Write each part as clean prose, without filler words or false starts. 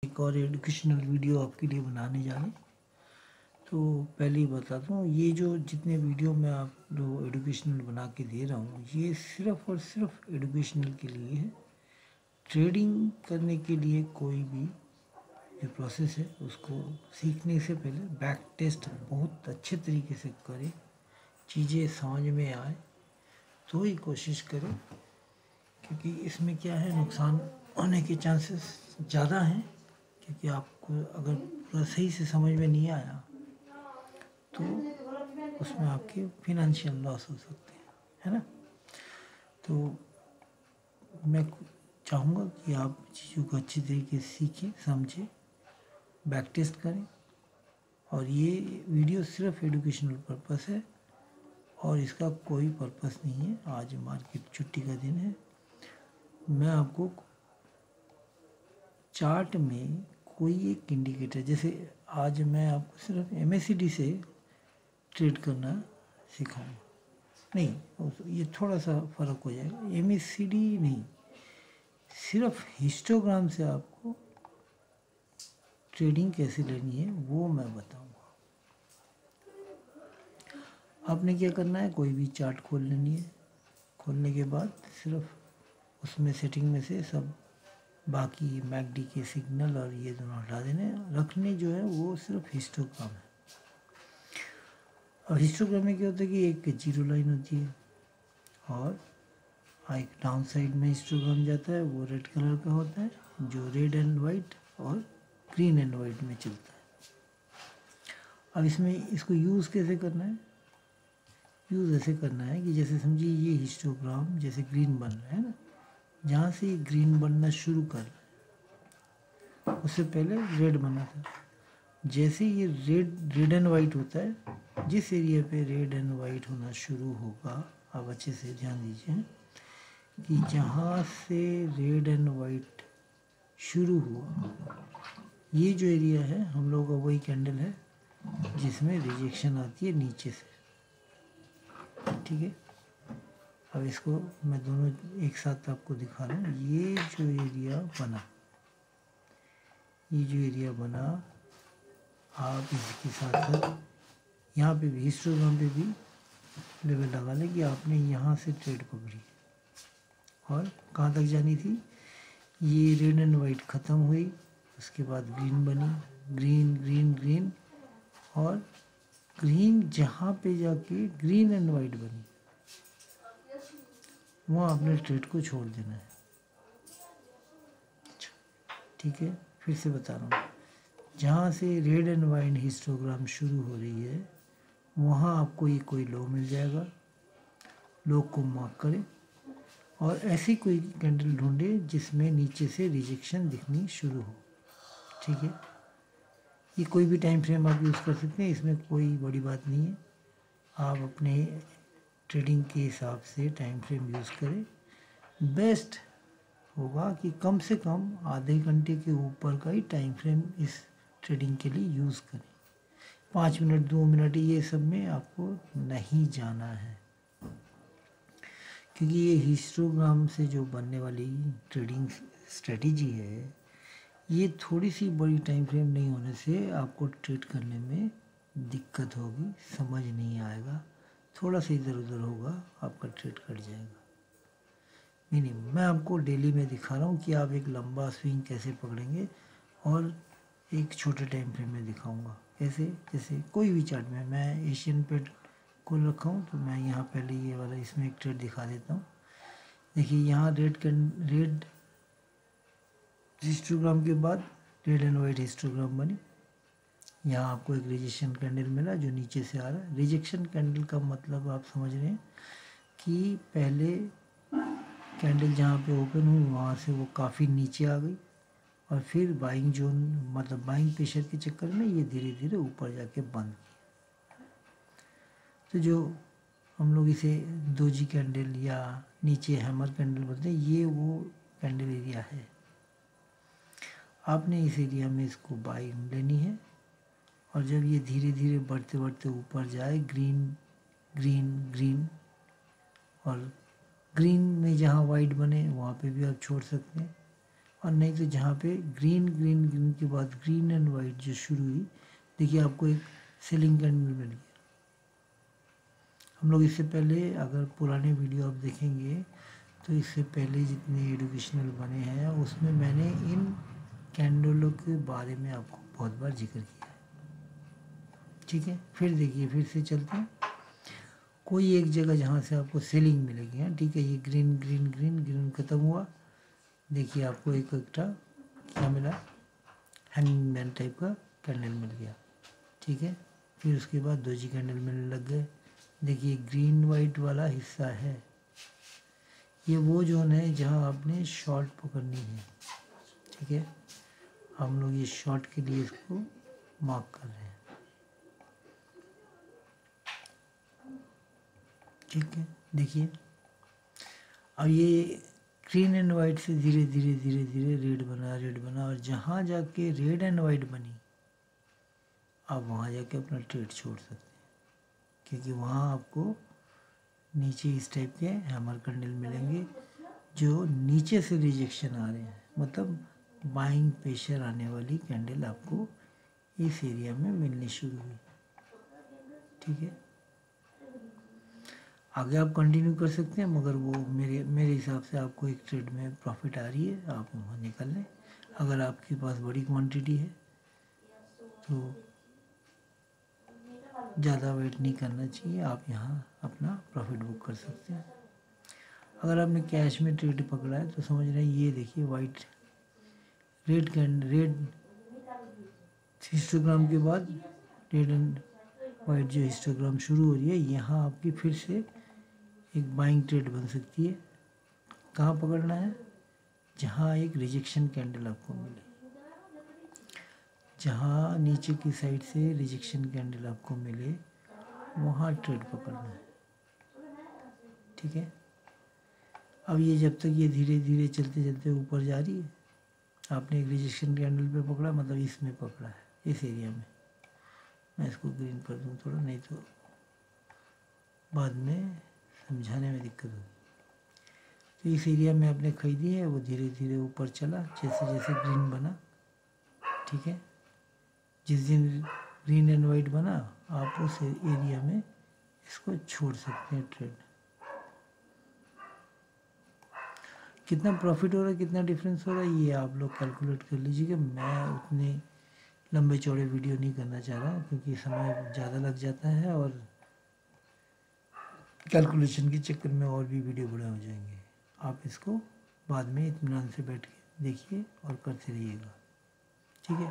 एक और educational video आपके लिए बनाने जा रहे हैं। तो पहले ही बताता हूँ, ये जो जितने वीडियो मैं आप लोग एजुकेशनल बना के दे रहा हूँ, ये सिर्फ और सिर्फ एजुकेशनल के लिए है। ट्रेडिंग करने के लिए कोई भी जो प्रोसेस है उसको सीखने से पहले बैक टेस्ट बहुत अच्छे तरीके से करें, चीज़ें समझ में आए तो ही कोशिश करें, क्योंकि इसमें क्या है, नुकसान होने के चांसेस ज़्यादा हैं। क्योंकि आपको अगर पूरा सही से समझ में नहीं आया तो उसमें आपके फिनंशियल लॉस हो सकते हैं, है ना। तो मैं चाहूँगा कि आप चीज़ों को अच्छी तरीके से सीखें, समझें, बैक टेस्ट करें। और ये वीडियो सिर्फ एजुकेशनल पर्पस है और इसका कोई पर्पस नहीं है। आज मार्केट छुट्टी का दिन है। मैं आपको चार्ट में कोई एक इंडिकेटर, जैसे आज मैं आपको सिर्फ MACD से ट्रेड करना सिखाऊंगा। नहीं, ये थोड़ा सा फ़र्क हो जाएगा। MACD नहीं, सिर्फ हिस्टोग्राम से आपको ट्रेडिंग कैसे लेनी है वो मैं बताऊंगा। आपने क्या करना है, कोई भी चार्ट खोल लेनी है। खोलने के बाद सिर्फ उसमें सेटिंग में से सब बाकी मैकडी के सिग्नल और ये दोनों हटा देने, रखने जो है वो सिर्फ हिस्टोग्राम है। और हिस्टोग्राम में क्या होता है कि एक जीरो लाइन होती है और एक डाउन साइड में हिस्टोग्राम जाता है, वो रेड कलर का होता है, जो रेड एंड वाइट और ग्रीन एंड वाइट में चलता है। अब इसमें इसको यूज़ कैसे करना है, यूज़ ऐसे करना है कि जैसे समझिए ये हिस्टोग्राम जैसे ग्रीन बन रहा है ना, जहाँ से ग्रीन बनना शुरू कर रहा है उससे पहले रेड बना था। जैसे ये रेड एंड वाइट होता है, जिस एरिया पे रेड एंड वाइट होना शुरू होगा, आप अच्छे से ध्यान दीजिए कि जहाँ से रेड एंड वाइट शुरू हुआ, ये जो एरिया है हम लोगों का वही कैंडल है जिसमें रिजेक्शन आती है नीचे से। ठीक है, अब इसको मैं दोनों एक साथ आपको दिखा रहा हूँ। ये जो एरिया बना, ये जो एरिया बना, आप इसके साथ साथ यहाँ पे भी हिस्टोग्राम पे भी लेवल लगा लें कि आपने यहाँ से ट्रेड पकड़ी और कहाँ तक जानी थी। ये रेड एंड वाइट ख़त्म हुई, उसके बाद ग्रीन बनी, ग्रीन ग्रीन ग्रीन, और ग्रीन जहाँ पे जाके ग्रीन एंड वाइट बनी वहाँ अपने ट्रेड को छोड़ देना है। ठीक है, फिर से बता रहा हूँ, जहाँ से रेड एंड वाइट हिस्टोग्राम शुरू हो रही है वहाँ आपको ये कोई लो मिल जाएगा। लो को मार्क करें और ऐसी कोई कैंडल ढूंढे जिसमें नीचे से रिजेक्शन दिखनी शुरू हो। ठीक है, ये कोई भी टाइम फ्रेम आप यूज़ कर सकते हैं, इसमें कोई बड़ी बात नहीं है। आप अपने ट्रेडिंग के हिसाब से टाइम फ्रेम यूज़ करें। बेस्ट होगा कि कम से कम आधे घंटे के ऊपर का ही टाइम फ्रेम इस ट्रेडिंग के लिए यूज़ करें। 5 मिनट 2 मिनट ये सब में आपको नहीं जाना है, क्योंकि ये हिस्टोग्राम से जो बनने वाली ट्रेडिंग स्ट्रेटजी है, ये थोड़ी सी बड़ी टाइम फ्रेम नहीं होने से आपको ट्रेड करने में दिक्कत होगी, समझ नहीं आएगा, थोड़ा सा इधर उधर होगा, आपका ट्रेड कट जाएगा। नहीं, मैं आपको डेली में दिखा रहा हूँ कि आप एक लंबा स्विंग कैसे पकड़ेंगे, और एक छोटे टाइम फ्रेम में दिखाऊंगा कैसे। जैसे कोई भी चार्ट में, मैं एशियन पे खोल रखा हूँ तो मैं यहाँ पहले ये वाला इसमें एक ट्रेड दिखा देता हूँ। देखिए यहाँ रेड हिस्टोग्राम के बाद रेड एंड वाइट हिस्टोग्राम बनी, यहाँ आपको एक रिजेक्शन कैंडल मिला जो नीचे से आ रहा है। रिजेक्शन कैंडल का मतलब आप समझ रहे हैं कि पहले कैंडल जहाँ पे ओपन हुई वहाँ से वो काफ़ी नीचे आ गई और फिर बाइंग जोन, मतलब बाइंग प्रेशर के चक्कर में ये धीरे धीरे ऊपर जाके बंद किया। तो जो हम लोग इसे दोजी कैंडल या नीचे हैमर कैंडल बोलते हैं, ये वो कैंडल एरिया है। आपने इस एरिया में इसको बाइंग लेनी है, और जब ये धीरे धीरे बढ़ते बढ़ते ऊपर जाए, ग्रीन ग्रीन ग्रीन, और ग्रीन में जहाँ वाइट बने वहाँ पे भी आप छोड़ सकते हैं, और नहीं तो जहाँ पे ग्रीन ग्रीन ग्रीन के बाद ग्रीन एंड वाइट जो शुरू हुई, देखिए आपको एक सेलिंग कैंडल मिल गया। हम लोग इससे पहले अगर पुराने वीडियो आप देखेंगे तो इससे पहले जितने एजुकेशनल बने हैं उसमें मैंने इन कैंडलों के बारे में आपको बहुत बार जिक्र किया है। ठीक है, फिर देखिए, फिर से चलते हैं। कोई एक जगह जहाँ से आपको सेलिंग मिलेगी, है ठीक है, ये ग्रीन ग्रीन ग्रीन ग्रीन खत्म हुआ, देखिए आपको एक क्या मिला, हैंगिंग मैन टाइप का कैंडल मिल गया। ठीक है, फिर उसके बाद दोजी कैंडल मिलने लग गए। देखिए ग्रीन वाइट वाला हिस्सा है, ये वो जोन है जहाँ आपने शॉर्ट पकड़नी है। ठीक है, हम लोग ये शॉर्ट के लिए इसको मार्क कर रहे हैं। ठीक है, देखिए अब ये ग्रीन एंड वाइट से धीरे धीरे धीरे धीरे रेड बना और जहाँ जाके रेड एंड वाइट बनी, आप वहाँ जाके अपना ट्रेड छोड़ सकते हैं, क्योंकि वहाँ आपको नीचे इस टाइप के हैमर कैंडल मिलेंगे जो नीचे से रिजेक्शन आ रहे हैं, मतलब बाइंग प्रेशर आने वाली कैंडल आपको इस एरिया में मिलनी शुरू हुई। ठीक है, आगे आप कंटिन्यू कर सकते हैं, मगर वो मेरे हिसाब से आपको एक ट्रेड में प्रॉफिट आ रही है, आप वहाँ निकल लें। अगर आपके पास बड़ी क्वांटिटी है तो ज़्यादा वेट नहीं करना चाहिए, आप यहाँ अपना प्रॉफिट बुक कर सकते हैं। अगर आपने कैश में ट्रेड पकड़ा है तो समझ रहे हैं, ये देखिए वाइट रेड हिस्टोग्राम के बाद रेड एंड वाइट जो हिस्टोग्राम शुरू हो रही है, यहाँ आपकी फिर से एक बाइंग ट्रेड बन सकती है। कहाँ पकड़ना है, जहाँ एक रिजेक्शन कैंडल आपको मिले, जहाँ नीचे की साइड से रिजेक्शन कैंडल आपको मिले वहाँ ट्रेड पकड़ना है। ठीक है, अब ये जब तक ये धीरे धीरे चलते चलते ऊपर जा रही है, आपने एक रिजेक्शन कैंडल पे पकड़ा, मतलब इसमें पकड़ा है, इस एरिया में। मैं इसको ग्रीन कर दूँ थोड़ा, नहीं तो बाद में समझाने में दिक्कत होगी। तो इस एरिया में आपने खरीदी है, वो धीरे धीरे ऊपर चला जैसे जैसे ग्रीन बना। ठीक है, जिस दिन ग्रीन एंड वाइट बना, आप उस एरिया में इसको छोड़ सकते हैं ट्रेड। कितना प्रॉफिट हो रहा है, कितना डिफरेंस हो रहा है, ये आप लोग कैलकुलेट कर लीजिएगा। मैं उतने लंबे चौड़े वीडियो नहीं करना चाह रहा हूँ, क्योंकि समय ज़्यादा लग जाता है और कैलकुलेशन के चक्कर में और भी वीडियो बड़े हो जाएंगे। आप इसको बाद में इत्मीनान से बैठ के देखिए और करते रहिएगा। ठीक है,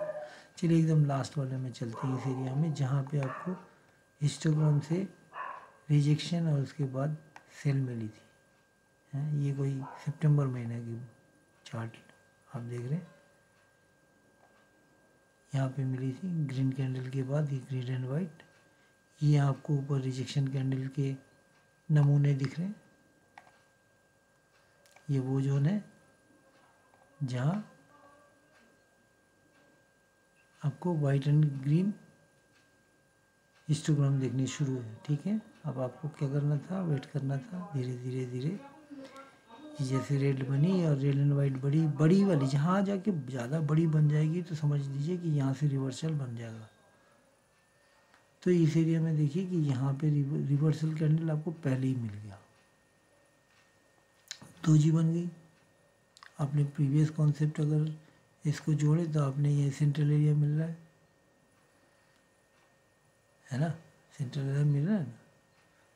चलिए एकदम लास्ट वाले में चलते हैं, इस एरिया में जहाँ पे आपको हिस्टोग्राम से रिजेक्शन और उसके बाद सेल मिली थी। हैं, ये कोई सितंबर महीने की चार्ट आप देख रहे हैं, यहाँ पे मिली थी ग्रीन कैंडल के बाद ये ग्रीन एंड वाइट। ये आपको ऊपर रिजेक्शन कैंडल के नमूने दिख रहे हैं, ये वो जोन है जहाँ आपको वाइट एंड ग्रीन हिस्टोग्राम देखने शुरू है। ठीक है, अब आपको क्या करना था, वेट करना था, धीरे धीरे धीरे जैसे रेड बनी और रेड एंड वाइट बड़ी वाली जहाँ जाके ज़्यादा बड़ी बन जाएगी तो समझ लीजिए कि यहाँ से रिवर्सल बन जाएगा। तो इस एरिया में देखिए कि यहाँ पे रिवर्सल कैंडल आपको पहले ही मिल गया, दोजी बन गई। आपने प्रीवियस कॉन्सेप्ट अगर इसको जोड़े तो आपने ये सेंट्रल एरिया मिल रहा है ना, सेंट्रल एरिया मिल रहा है ना,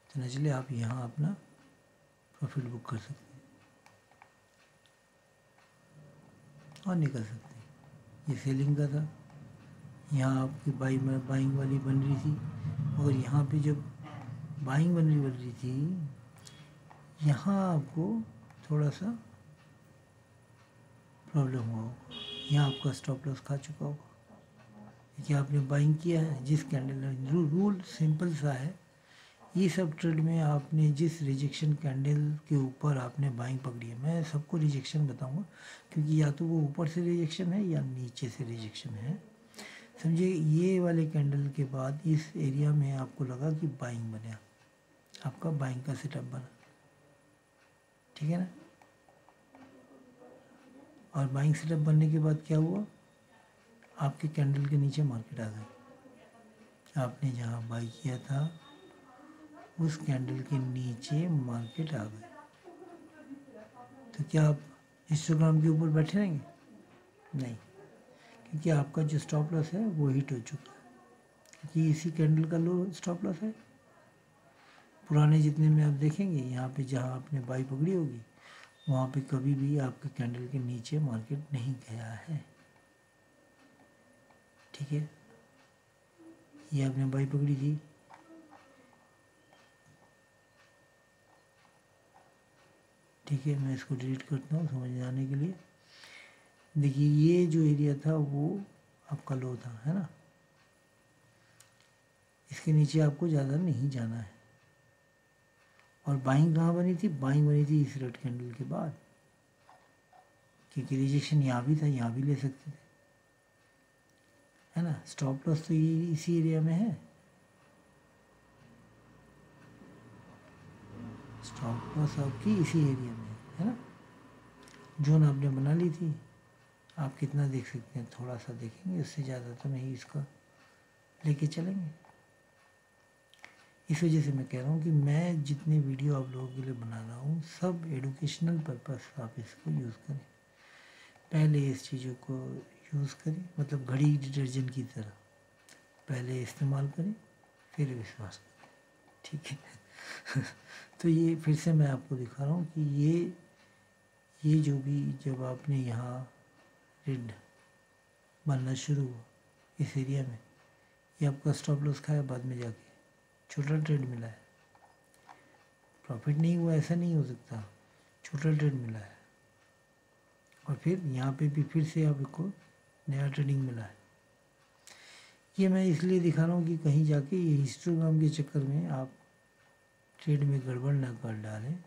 तो चलिए आप यहाँ अपना प्रॉफिट बुक कर सकते हैं और निकल सकते हैं। ये सेलिंग का था, यहाँ आपकी बाइंग वाली बन रही थी, और यहाँ पे जब बाइंग बन रही थी, यहाँ आपको थोड़ा सा प्रॉब्लम हुआ होगा, यहाँ आपका स्टॉप लॉस खा चुका होगा, क्योंकि आपने बाइंग किया है जिस कैंडल। रूल सिंपल सा है, ये सब ट्रेड में आपने जिस रिजेक्शन कैंडल के ऊपर आपने बाइंग पकड़ी है, मैं सबको रिजेक्शन बताऊंगा, क्योंकि या तो वो ऊपर से रिजेक्शन है या नीचे से रिजेक्शन है। समझिए ये वाले कैंडल के बाद इस एरिया में आपको लगा कि बाइंग बना, आपका बाइंग का सेटअप बना। ठीक है ना, और बाइंग सेटअप बनने के बाद क्या हुआ, आपके कैंडल के नीचे मार्केट आ गई। आपने जहाँ बाई किया था उस कैंडल के नीचे मार्केट आ गई, तो क्या आप हिस्टोग्राम के ऊपर बैठे रहेंगे? नहीं, क्योंकि आपका जो स्टॉप लॉस है वो हिट हो चुका है, क्योंकि इसी कैंडल का लो स्टॉप लॉस है। पुराने जितने में आप देखेंगे, यहाँ पे जहाँ आपने बाई पकड़ी होगी वहाँ पे कभी भी आपके कैंडल के नीचे मार्केट नहीं गया है। ठीक है, ये आपने बाई पकड़ी थी, ठीक है, मैं इसको डिलीट करता हूँ समझ में आने के लिए। देखिए ये जो एरिया था वो आपका लो था, है ना, इसके नीचे आपको ज़्यादा नहीं जाना है। और बाइंग कहाँ बनी थी? बाइंग बनी थी इस रेड कैंडल के बाद, क्योंकि रिजेक्शन यहाँ भी था, यहाँ भी ले सकते थे, है ना। स्टॉप लॉस तो ये इसी एरिया में है, स्टॉप लॉस आपकी इसी एरिया में है ना। जोन आपने बना ली थी, आप कितना देख सकते हैं? थोड़ा सा देखेंगे, उससे ज़्यादा तो नहीं इसका लेके चलेंगे। इस वजह से मैं कह रहा हूँ कि मैं जितने वीडियो आप लोगों के लिए बना रहा हूँ सब एडुकेशनल पर्पस, आप इसको यूज़ करें। पहले इस चीज़ों को यूज़ करें, मतलब घड़ी डिटर्जेंट की तरह, पहले इस्तेमाल करें फिर विश्वास करें, ठीक है। तो ये फिर से मैं आपको दिखा रहा हूँ कि ये जो भी जब आपने यहाँ रेड बनना शुरू हुआ इस एरिया में, ये आपका स्टॉप लॉस खाया, बाद में जाके छोटा ट्रेड मिला है, प्रॉफिट नहीं हुआ ऐसा नहीं हो सकता, छोटा ट्रेड मिला है। और फिर यहाँ पे भी फिर से आपको नया ट्रेडिंग मिला है। ये मैं इसलिए दिखा रहा हूँ कि कहीं जाके ये हिस्टोग्राम के चक्कर में आप ट्रेड में गड़बड़ ना कर डालें,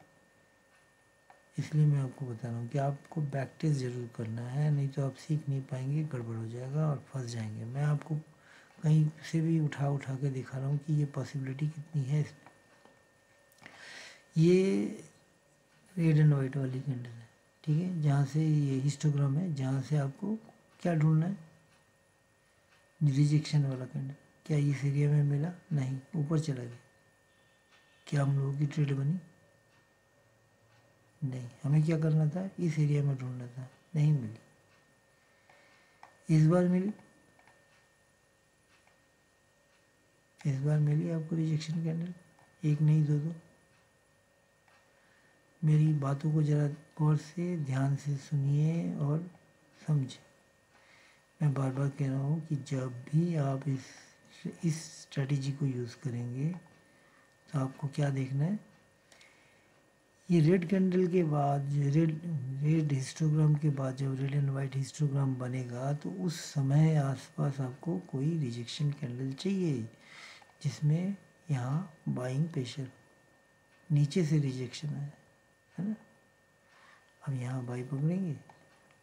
इसलिए मैं आपको बता रहा हूँ कि आपको बैक टेस्ट ज़रूर करना है, नहीं तो आप सीख नहीं पाएंगे, गड़बड़ हो जाएगा और फंस जाएंगे। मैं आपको कहीं से भी उठा के दिखा रहा हूँ कि ये पॉसिबिलिटी कितनी है इसमें। ये रेड एंड वाइट वाली कैंडल है, ठीक है, जहाँ से ये हिस्टोग्राम है, जहाँ से आपको क्या ढूंढना है? रिजेक्शन वाला कैंडल। क्या इस एरिया में मिला? नहीं, ऊपर चला गया। क्या हम लोगों की ट्रेड बनी? नहीं, हमें क्या करना था? इस एरिया में ढूंढना था, नहीं मिली। इस बार मिली, इस बार मिली आपको रिजेक्शन कैंडल, एक नहीं दो दो। मेरी बातों को ज़रा गौर से ध्यान से सुनिए और समझे। मैं बार बार कह रहा हूँ कि जब भी आप इस स्ट्रेटजी को यूज़ करेंगे तो आपको क्या देखना है? ये रेड कैंडल के बाद, रेड हिस्टोग्राम के बाद जब रेड एंड वाइट हिस्टोग्राम बनेगा तो उस समय आसपास आपको कोई रिजेक्शन कैंडल चाहिए जिसमें यहाँ बाइंग प्रेशर, नीचे से रिजेक्शन है ना। अब यहाँ बाई पकड़ेंगे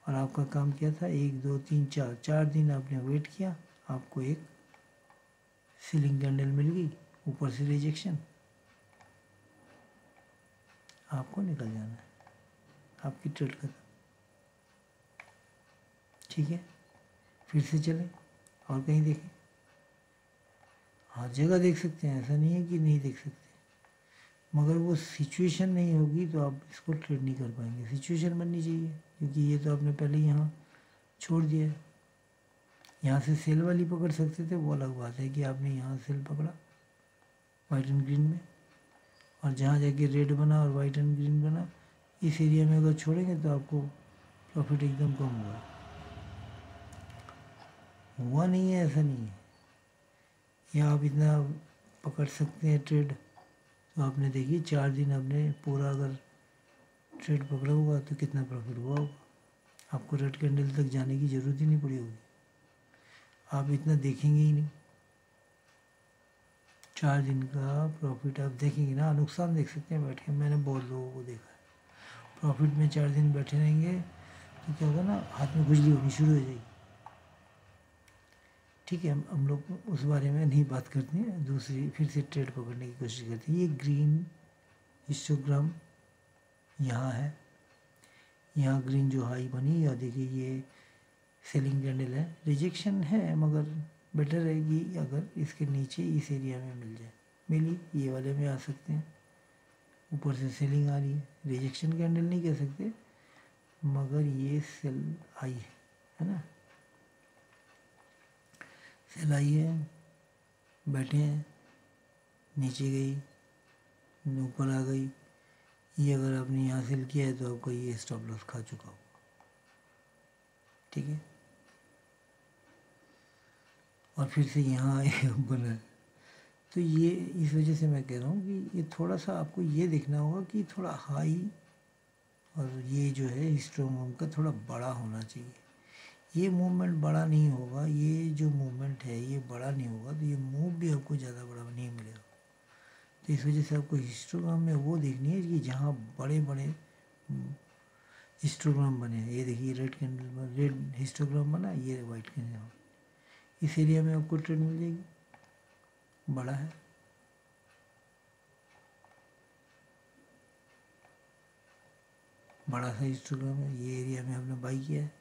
और आपका काम क्या था? 1 2 3 4 दिन आपने वेट किया, आपको एक सीलिंग कैंडल मिल गई, ऊपर से रिजेक्शन, आपको निकल जाना है, आपकी ट्रेड खत्म, ठीक है। फिर से चलें और कहीं देखें, हर जगह देख सकते हैं, ऐसा नहीं है कि नहीं देख सकते, मगर वो सिचुएशन नहीं होगी तो आप इसको ट्रेड नहीं कर पाएंगे। सिचुएशन बननी चाहिए, क्योंकि ये तो आपने पहले यहाँ छोड़ दिया है। यहाँ से सेल वाली पकड़ सकते थे, वो अलग बात है कि आपने यहाँ सेल पकड़ा वाइट एंड ग्रीन में, और जहाँ जाके रेड बना और वाइट एंड ग्रीन बना, इस एरिया में अगर छोड़ेंगे तो आपको प्रॉफिट एकदम कम हुआ नहीं है, ऐसा नहीं है। या आप इतना पकड़ सकते हैं ट्रेड, तो आपने देखिए 4 दिन आपने पूरा अगर ट्रेड पकड़ा होगा तो कितना प्रॉफिट हुआ होगा, आपको रेड कैंडल तक जाने की ज़रूरत ही नहीं पड़ी होगी, आप इतना देखेंगे ही नहीं। 4 दिन का प्रॉफिट आप देखेंगे ना, नुकसान देख सकते हैं बैठ के, मैंने बहुत लोगों को देखा है। प्रॉफिट में 4 दिन बैठे रहेंगे तो क्या होगा ना, हाथ में खुजली होनी शुरू हो जाएगी। ठीक है, हम लोग उस बारे में नहीं बात करते हैं, दूसरी फिर से ट्रेड पकड़ने की कोशिश करते हैं। ये ग्रीन हिस्टोग्राम यहाँ है, यहाँ ग्रीन जो हाई बनी, और देखिए ये सेलिंग कैंडल है, रिजेक्शन है मगर बेटर रहेगी अगर इसके नीचे इस एरिया में मिल जाए। मिली, ये वाले में आ सकते हैं, ऊपर से सेलिंग आ रही है, रिजेक्शन कैंडल नहीं कह सकते मगर ये सेल आई है ना, सेल आई है, बैठे हैं, नीचे गई, ऊपर आ गई, ये अगर आपने यहाँ सेल किया है तो आपको ये स्टॉप लॉस खा चुका हो, ठीक है। और फिर से यहाँ आए बना, तो ये इस वजह से मैं कह रहा हूँ कि ये थोड़ा सा आपको ये देखना होगा कि थोड़ा हाई, और ये जो है हिस्टोग्राम का थोड़ा बड़ा होना चाहिए। ये मूवमेंट बड़ा नहीं होगा, ये जो मूवमेंट है ये बड़ा नहीं होगा, तो ये मूव भी आपको ज़्यादा बड़ा नहीं मिलेगा। तो इस वजह से आपको हिस्टोग्राम में वो देखनी है कि जहाँ बड़े बड़े हिस्टोग्राम बने हैं। ये देखिए रेड कैंडल, रेड हिस्टोग्राम बना, ये वाइट कैंडल, इस एरिया में आपको ट्रेड मिल जाएगी, बड़ा है, बड़ा सा हिस्टोग्राम है, ये एरिया में आपने बाई किया है,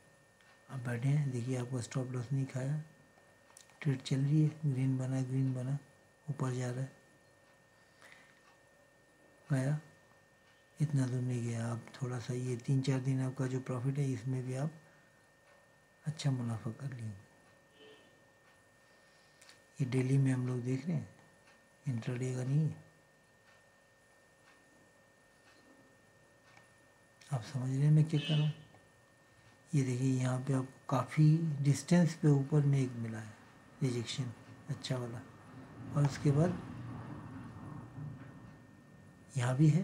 आप बैठे हैं, देखिए आपको स्टॉप लॉस नहीं खाया, ट्रेड चल रही है, ग्रीन बना, ग्रीन बना, ऊपर जा रहा है, गया, इतना दूर नहीं गया, आप थोड़ा सा ये 3-4 दिन आपका जो प्रॉफिट है इसमें भी आप अच्छा मुनाफा कर लिए। ये डेली में हम लोग देख रहे हैं, इंट्राडे का नहीं है, आप समझ रहे हैं मैं क्या कर रहा हूँ। ये देखिए यहाँ पे आप काफ़ी डिस्टेंस पे ऊपर में एक मिला है रिजेक्शन अच्छा वाला, और उसके बाद यहाँ भी है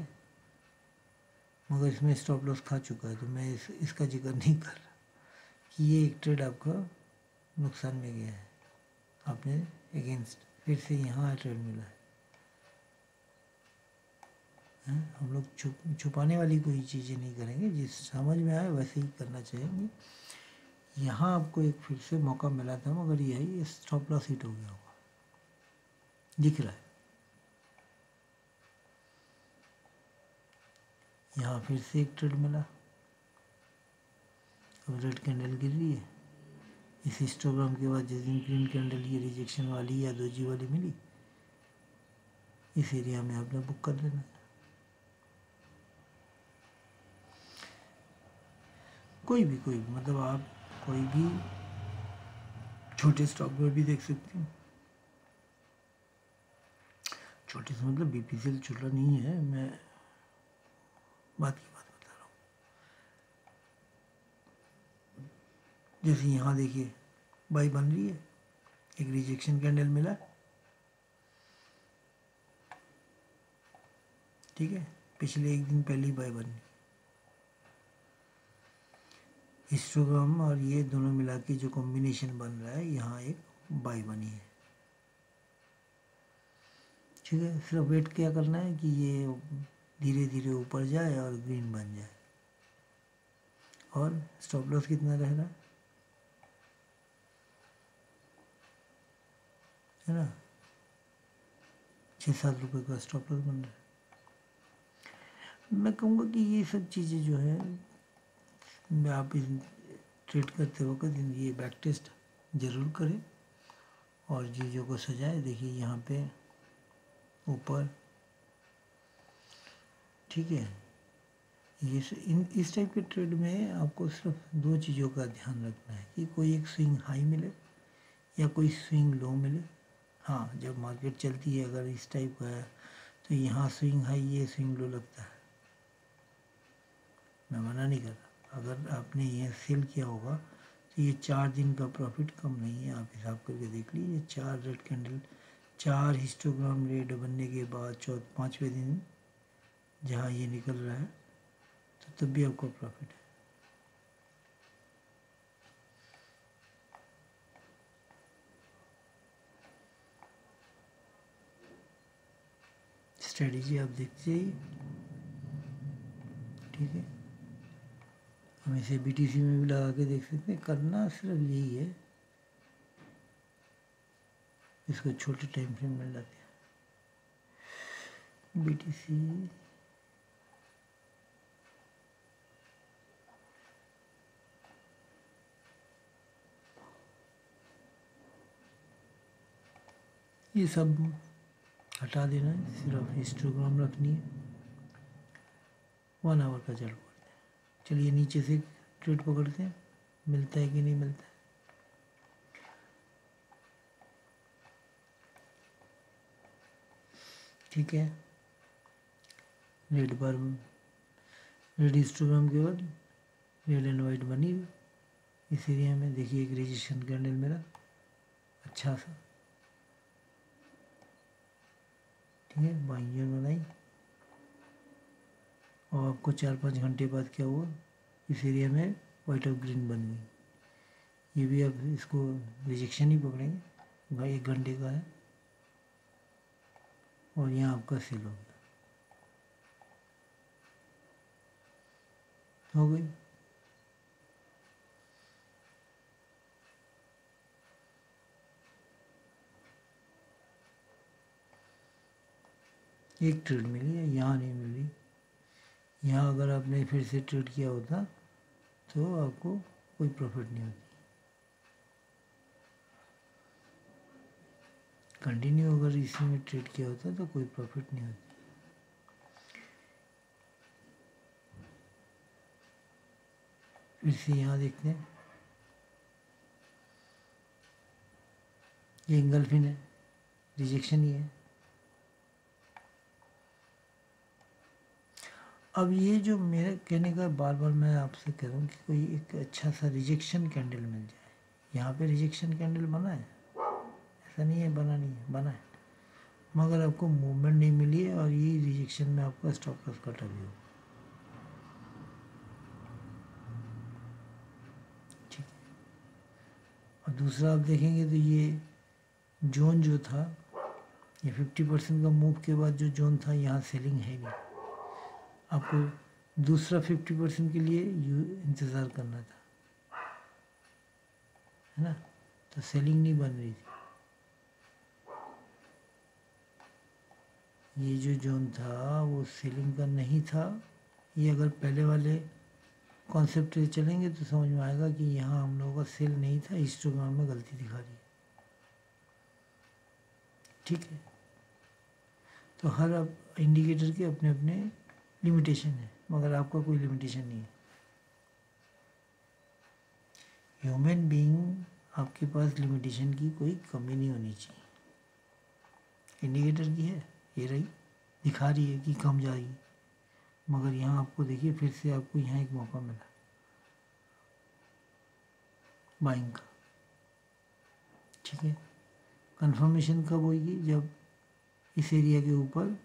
मगर इसमें स्टॉप लॉस खा चुका है, तो मैं इसका जिक्र नहीं कर रहा कि ये एक ट्रेड आपका नुकसान में गया है, आपने अगेंस्ट, फिर से यहाँ ट्रेड मिला है। हम लोग छुपाने वाली कोई चीज़ें नहीं करेंगे, जिस समझ में आए वैसे ही करना चाहेंगे। यहाँ आपको एक फिर से मौका मिला था मगर यही स्टॉप लॉस हिट हो गया होगा, दिख रहा है। यहाँ फिर से एक ट्रेड मिला, अब रेड कैंडल गिर रही है, इस हिस्टोग्राम के बाद जिस दिन ग्रीन कैंडल ये रिजेक्शन वाली या दोजी वाली मिली, इस एरिया में आपने बुक कर लेना। कोई भी मतलब आप कोई भी छोटे स्टॉक में भी देख सकते हैं, छोटे से मतलब बीपीसीएल छोटा नहीं है, मैं बात की बात बता रहा हूँ। जैसे यहाँ देखिए बाई बन रही है, एक रिजेक्शन कैंडल मिला, ठीक है, पिछले एक दिन पहले ही बाई बनी, हिस्टोग्राम और ये दोनों मिला के जो कॉम्बिनेशन बन रहा है, यहाँ एक बाई बनी है, ठीक है। सिर्फ वेट क्या करना है कि ये धीरे धीरे ऊपर जाए और ग्रीन बन जाए, और स्टॉप लॉस कितना रह रहा है ना, 6-7 रुपये का स्टॉप लॉस बन रहा है। मैं कहूँगा कि ये सब चीज़ें जो है आप इस ट्रेड करते वक्त ये बैक टेस्ट ज़रूर करें और चीज़ों को सजाए। देखिए यहाँ पे ऊपर, ठीक है, ये इस टाइप के ट्रेड में आपको सिर्फ 2 चीज़ों का ध्यान रखना है कि कोई एक स्विंग हाई मिले या कोई स्विंग लो मिले। हाँ, जब मार्केट चलती है अगर इस टाइप का है तो यहाँ स्विंग हाई, ये स्विंग लो लगता है, मैं मना नहीं कर रहा। अगर आपने ये सेल किया होगा तो ये 4 दिन का प्रॉफिट कम नहीं है, आप हिसाब करके देख लीजिए। 4 रेड कैंडल, 4 हिस्टोग्राम रेड बनने के बाद 5वें दिन जहाँ ये निकल रहा है तो तब भी आपको प्रॉफिट है। स्ट्रेटजी आप देखते जाइए, ठीक है। हम इसे बीटीसी में भी लगा के देख सकते हैं, करना सिर्फ यही है, इसको छोटे टाइम फ्रेम में लाते हैं। बीटीसी ये सब हटा देना है, सिर्फ हिस्टोग्राम रखनी है। 1 आवर का चल पड़ते हैं। चलिए नीचे से ट्रेड पकड़ते हैं, मिलता है कि नहीं मिलता है। ठीक है, रेड बार, रेड हिस्टोग्राम के बाद रेड एंड वाइट बनी इस एरिया में। देखिए एक रेजिस्टेंस कैंडल मेरा अच्छा सा, ठीक है, बाइंग बनाई। और आपको 4-5 घंटे बाद क्या हुआ, इस एरिया में वाइट और ग्रीन बन गई। ये भी अब इसको रिजेक्शन ही पकड़ेंगे भाई, 1 घंटे का है। और यहाँ आपका सेल हो गया, हो गई। एक ट्रेड मिली है, यहाँ नहीं मिली। यहाँ अगर आपने फिर से ट्रेड किया होता तो आपको कोई प्रॉफिट नहीं होती। कंटिन्यू अगर इसी में ट्रेड किया होता तो कोई प्रॉफिट नहीं होती। फिर से यहाँ देखते हैं, ये इंगल्फिन है, रिजेक्शन ही है। अब ये जो मेरे कहने का बार बार मैं आपसे कह रहा हूँ कि कोई एक अच्छा सा रिजेक्शन कैंडल मिल जाए। यहाँ पे रिजेक्शन कैंडल बना है, ऐसा नहीं है बना नहीं है, बना है, मगर आपको मूवमेंट नहीं मिली है और ये रिजेक्शन में आपका स्टॉप लॉस कटा भी हो। ठीक है, और दूसरा आप देखेंगे तो ये जोन जो था, ये 50% का मूव के बाद जो जोन था, यहाँ सेलिंग है नहीं। आपको दूसरा 50% के लिए इंतज़ार करना था, है ना, तो सेलिंग नहीं बन रही थी। ये जो जोन था वो सेलिंग का नहीं था। ये अगर पहले वाले कॉन्सेप्ट से चलेंगे तो समझ में आएगा कि यहाँ हम लोगों का सेल नहीं था, हिस्टोग्राम में गलती दिखा रही है। ठीक है, तो हर अब इंडिकेटर के अपने अपने लिमिटेशन है, मगर आपका कोई लिमिटेशन नहीं है। ह्यूमन बीइंग, आपके पास लिमिटेशन की कोई कमी नहीं होनी चाहिए। इंडिकेटर की है, ये रही, दिखा रही है कि कम जाएगी, मगर यहाँ आपको देखिए फिर से आपको यहाँ एक मौका मिला बाइंग का। ठीक है, कंफर्मेशन कब होगी, जब इस एरिया के ऊपर,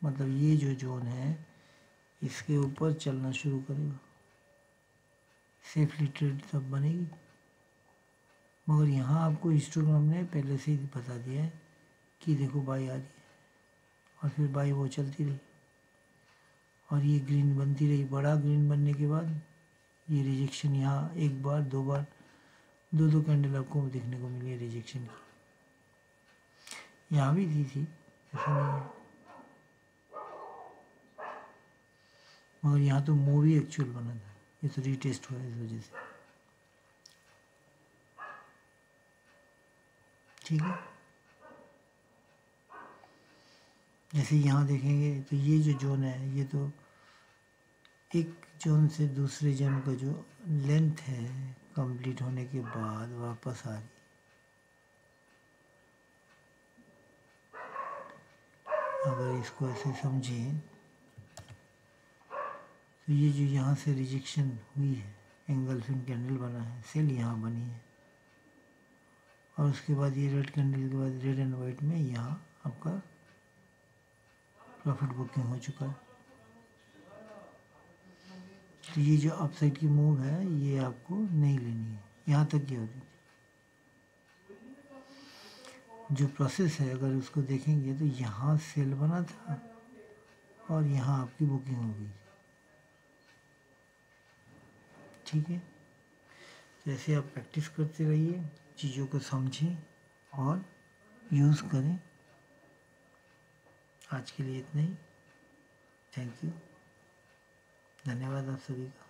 मतलब ये जो जोन है इसके ऊपर चलना शुरू करेगा, सेफली ट्रेड तब बनेगी। मगर यहाँ आपको हिस्टोग्राम ने पहले से ही बता दिया है कि देखो बाई आ रही है, और फिर बाई वो चलती रही और ये ग्रीन बनती रही। बड़ा ग्रीन बनने के बाद ये रिजेक्शन, यहाँ एक बार दो बार, दो कैंडल आपको देखने को मिली है रिजेक्शन की। यहाँ भी दी थी, ऐसा नहीं है, मगर यहाँ तो मूव ही एक्चुअल बना था, ये तो रीटेस्ट हुआ है इस वजह से। ठीक है, जैसे यहाँ देखेंगे तो ये जो जोन है, ये तो एक जोन से दूसरे जोन का जो लेंथ है कंप्लीट होने के बाद वापस आ रही। अगर इसको ऐसे समझें तो ये जो यहाँ से रिजेक्शन हुई है, एंगल्फिन कैंडल बना है, सेल यहाँ बनी है, और उसके बाद ये रेड कैंडल के बाद रेड एंड वाइट में यहाँ आपका प्रॉफिट बुकिंग हो चुका है। तो ये जो अपसाइड की मूव है ये आपको नहीं लेनी है, यहाँ तक की होती थी। जो प्रोसेस है अगर उसको देखेंगे तो यहाँ सेल बना था और यहाँ आपकी बुकिंग हो गई। ठीक है, तो ऐसे आप प्रैक्टिस करते रहिए, चीज़ों को समझें और यूज़ करें। आज के लिए इतना ही। थैंक यू, धन्यवाद आप सभी का।